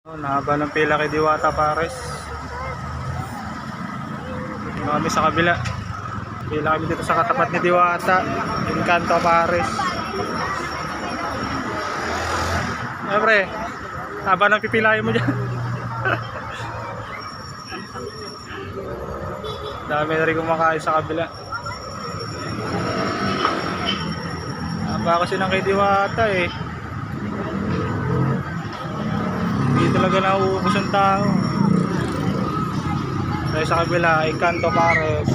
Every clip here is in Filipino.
Nahaba ng pila kay Diwata Pares. Dito kami sa kabila. Pila kami dito sa katapat ni Diwata. Encanto Pares. Siyempre, haba ng pipilayan mo dyan. Dami na rin kumakain sa kabila. Haba kasi ng kay Diwata eh. Hindi talaga nauubos ang tao. Dahil sa kabila, Encanto Pares.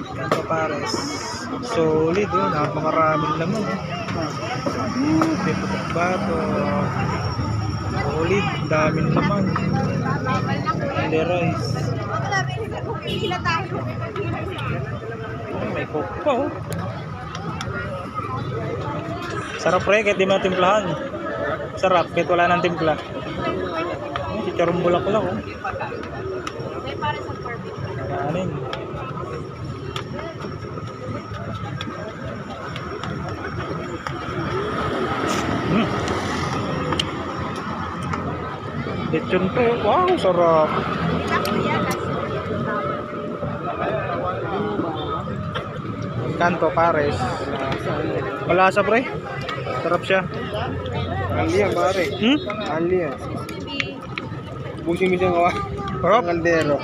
Encanto Pares. Solid oh, napakaraming laman. Piputok bato. Solid, daming laman. Hindi rice. May coke pa oh. Sarap pre, kahit di mo timplahan. Sarap, kahit wala nang timpla. Chicharong bulaklak oh. Kanin. Lechon pre, wow, sarap. Encanto Pares. Malasa pre. Sarap siya. Ali yan pare. Ali yan. Busing mo siyang kawa. Sarap. Kaldero.